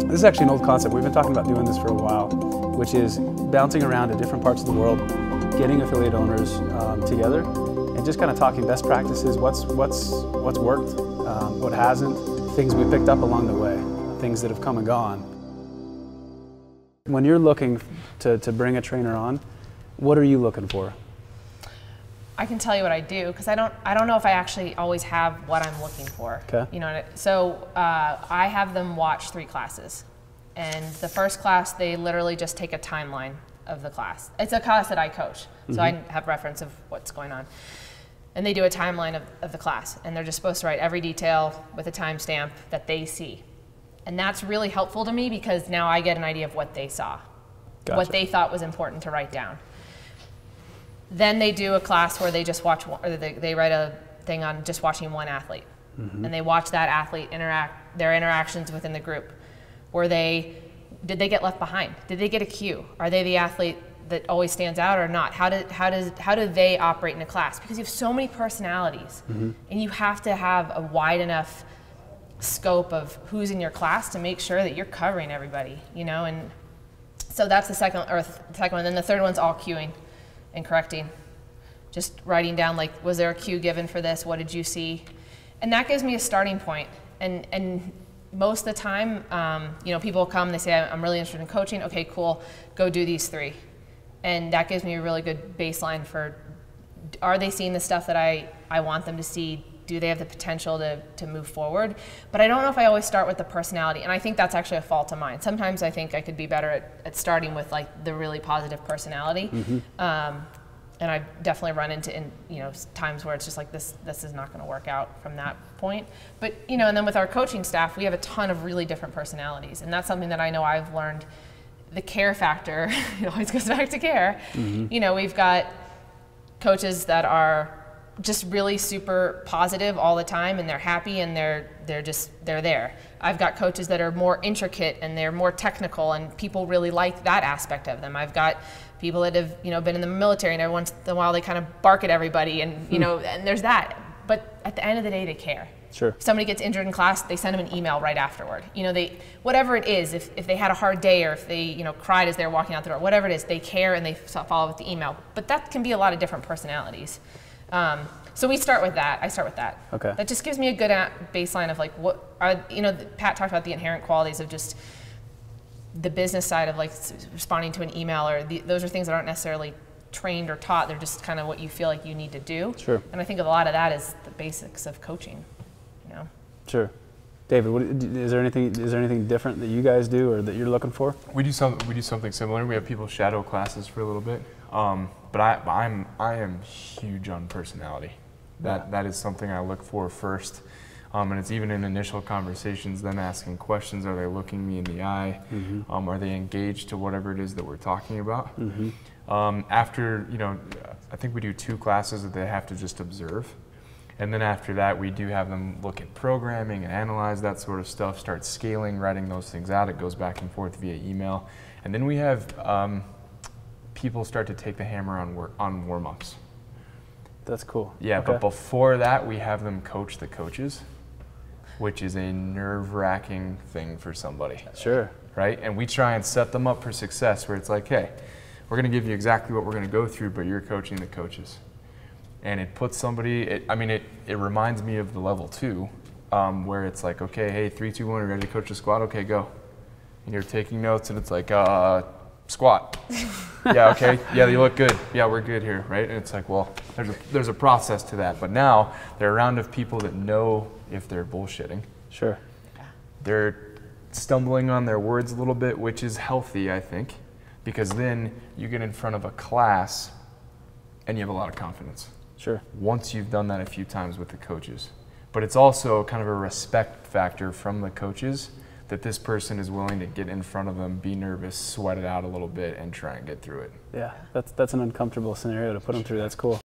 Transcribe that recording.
This is actually an old concept. We've been talking about doing this for a while, which is bouncing around to different parts of the world, getting affiliate owners together, and just kind of talking best practices, what's worked, what hasn't, things we picked up along the way, things that have come and gone. When you're looking to bring a trainer on, what are you looking for? I can tell you what I do, because I don't know if I actually always have what I'm looking for. Okay. You know, so I have them watch 3 classes, and the first class they literally just take a timeline of the class. It's a class that I coach, so I have reference of what's going on, and they do a timeline of the class, and they're just supposed to write every detail with a timestamp that they see, and that's really helpful to me because now I get an idea of what they saw, what they thought was important to write down. Then they do a class where they just watch, or they write a thing on just watching one athlete. And they watch that athlete their interactions within the group. Did they get left behind? Did they get a cue? Are they the athlete that always stands out or not? How do they operate in a class? Because you have so many personalities, and you have to have a wide enough scope of who's in your class to make sure that you're covering everybody, you know? And so that's the second one. Then the third one's all cueing and correcting, just writing down, like, was there a cue given for this? What did you see? And that gives me a starting point. And most of the time, you know, people come, they say, I'm really interested in coaching. Okay, cool, go do these 3. And that gives me a really good baseline for, are they seeing the stuff that I want them to see? Do they have the potential to move forward? But I don't know if I always start with the personality, and I think that's actually a fault of mine. Sometimes I think I could be better at starting with like the really positive personality, and I definitely run into you know, times where it's just like this is not going to work out from that point. But you know, and then with our coaching staff, we have a ton of really different personalities, and that's something that I know I've learned. The care factor, it always goes back to care. You know, we've got coaches that are just really super positive all the time, and they're happy, and they're there. I've got coaches that are more intricate and they're more technical, and people really like that aspect of them. I've got people that have, you know, been in the military, and every once in a while they kind of bark at everybody, and you know, and there's that. But at the end of the day, they care. Sure. If somebody gets injured in class, they send them an email right afterward. You know, whatever it is, if they had a hard day, or if they, you know, cried as they were walking out the door, whatever it is, they care and they follow with the email. But that can be a lot of different personalities. So we start with that. I start with that. Okay. That just gives me a good baseline of like, what are, you know, Pat talked about the inherent qualities of just the business side of like responding to an email, or those are things that aren't necessarily trained or taught. They're just kind of what you feel like you need to do. Sure. And I think a lot of that is the basics of coaching, you know. Sure. David, is there anything different that you guys do or that you're looking for? We do something similar. We have people shadow classes for a little bit, but I am huge on personality. That is something I look for first, and it's even in initial conversations. Them asking questions: are they looking me in the eye? Are they engaged to whatever it is that we're talking about? After, you know, I think we do 2 classes that they have to just observe. And then after that, we do have them look at programming and analyze that sort of stuff, start scaling, writing those things out. It goes back and forth via email. And then we have people start to take the hammer on warm-ups. That's cool. Yeah, okay. But before that, we have them coach the coaches, which is a nerve-wracking thing for somebody. Sure. Right? And we try and set them up for success, where it's like, hey, we're going to give you exactly what we're going to go through, but you're coaching the coaches. And it puts somebody, I mean, it reminds me of the level 2, where it's like, okay, hey, 3, 2, 1, are you ready to coach the squat? Okay, go. And you're taking notes, and it's like, squat. Yeah, okay, yeah, you look good. Yeah, we're good here, right? And it's like, well, there's a process to that. But now they're around of people that know if they're bullshitting. Sure. They're stumbling on their words a little bit, which is healthy, I think, because then you get in front of a class and you have a lot of confidence. Sure. Once you've done that a few times with the coaches. But it's also kind of a respect factor from the coaches that this person is willing to get in front of them, be nervous, sweat it out a little bit, and try and get through it. Yeah, that's an uncomfortable scenario to put them through. That's cool.